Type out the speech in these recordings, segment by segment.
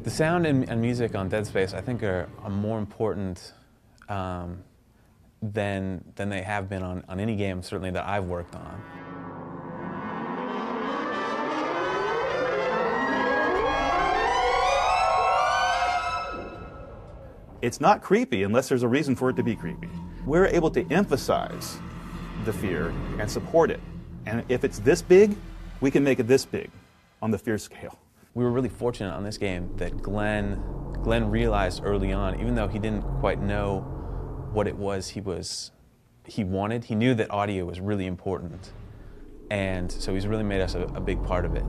The sound and music on Dead Space, I think, are more important than they have been on any game, certainly that I've worked on. It's not creepy unless there's a reason for it to be creepy. We're able to emphasize the fear and support it. And if it's this big, we can make it this big on the fear scale. We were really fortunate on this game that Glenn realized early on, even though he didn't quite know what it was he wanted, he knew that audio was really important. And so he's really made us a big part of it.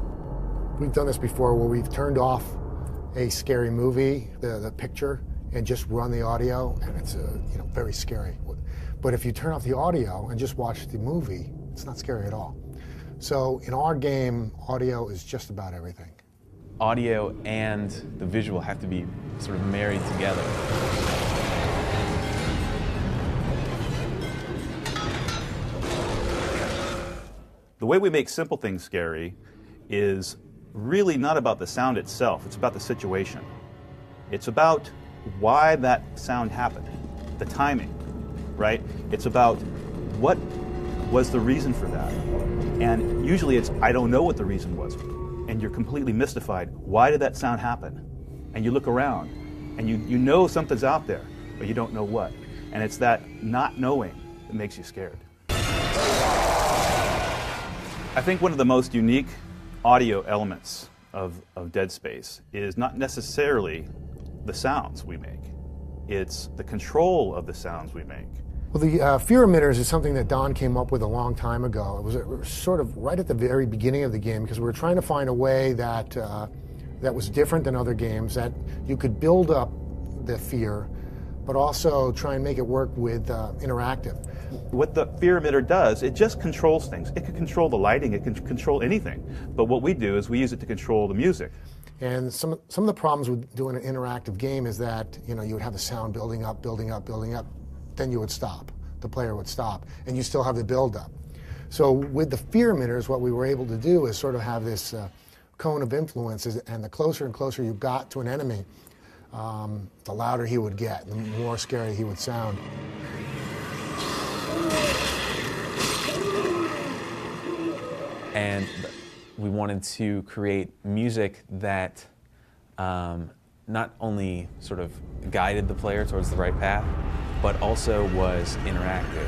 We've done this before where we've turned off a scary movie, the picture, and just run the audio, and it's very scary. But if you turn off the audio and just watch the movie, it's not scary at all. So in our game, audio is just about everything. Audio and the visual have to be sort of married together. The way we make simple things scary is really not about the sound itself, it's about the situation. It's about why that sound happened, the timing, right? It's about what was the reason for that. And usually it's, I don't know what the reason was. And you're completely mystified. Why did that sound happen? And you look around, and you know something's out there, but you don't know what. And it's that not knowing that makes you scared. I think one of the most unique audio elements of Dead Space is not necessarily the sounds we make. It's the control of the sounds we make. Well, the fear emitters is something that Don came up with a long time ago. It was sort of right at the very beginning of the game because we were trying to find a way that that was different than other games, that you could build up the fear, but also try and make it work with interactive. What the fear emitter does, it just controls things. It can control the lighting, it can control anything. But what we do is we use it to control the music. And some of the problems with doing an interactive game is that you would have the sound building up, then you would stop. The player would stop, and you still have the build-up. So with the fear emitters, what we were able to do is sort of have this cone of influences, and the closer and closer you got to an enemy, the louder he would get, the more scary he would sound. And we wanted to create music that not only sort of guided the player towards the right path, but also was interactive.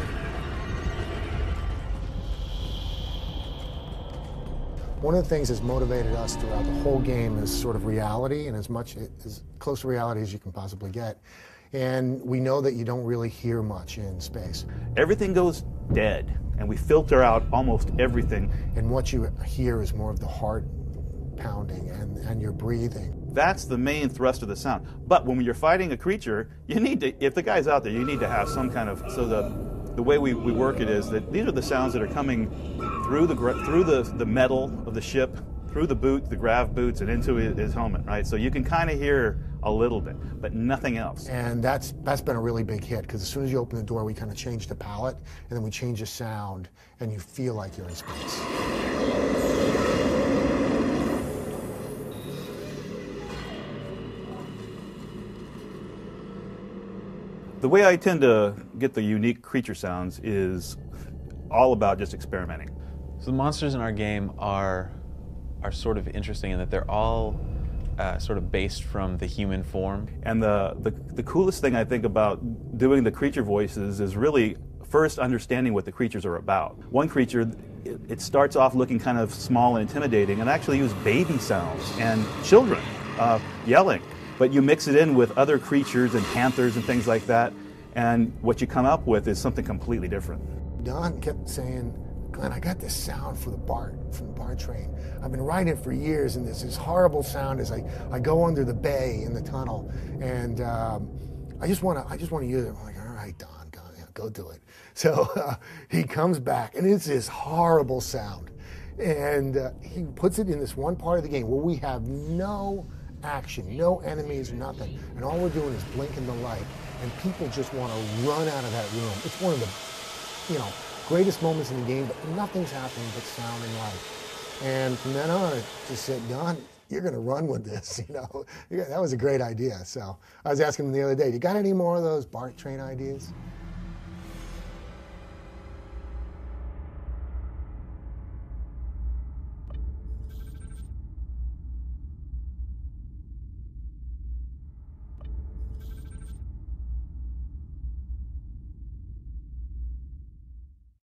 One of the things that's motivated us throughout the whole game is sort of reality, and as close to reality as you can possibly get. And we know that you don't really hear much in space. Everything goes dead, and we filter out almost everything. And what you hear is more of the heart pounding and your breathing. That's the main thrust of the sound. But when you're fighting a creature, you need to, if the guy's out there, you need to have some kind of, so the way we work it is that these are the sounds that are coming through the metal of the ship, through the boot, the grav boots, and into his helmet, right? So you can kind of hear a little bit, but nothing else. And that's been a really big hit, because as soon as you open the door, we kind of change the palette, and then we change the sound, and you feel like you're in space. The way I tend to get the unique creature sounds is all about just experimenting. So the monsters in our game are sort of interesting in that they're all sort of based from the human form. And the coolest thing I think about doing the creature voices is really first understanding what the creatures are about. One creature, it starts off looking kind of small and intimidating, and actually use baby sounds and children yelling. But you mix it in with other creatures and panthers and things like that, and what you come up with is something completely different. Don kept saying, Glenn, I got this sound from the BART train. I've been writing it for years, and there's this horrible sound as I go under the bay in the tunnel, and I just want to use it. I'm like, all right, Don, go do it. So he comes back, and it's this horrible sound, and he puts it in this one part of the game where we have no action, no enemies, nothing, and all we're doing is blinking the light, and people just want to run out of that room. It's one of the, greatest moments in the game, but nothing's happening but sound and light. And from then on, I just said, Don, you're going to run with this, you know. Yeah, that was a great idea. So I was asking him the other day, you got any more of those BART train ideas?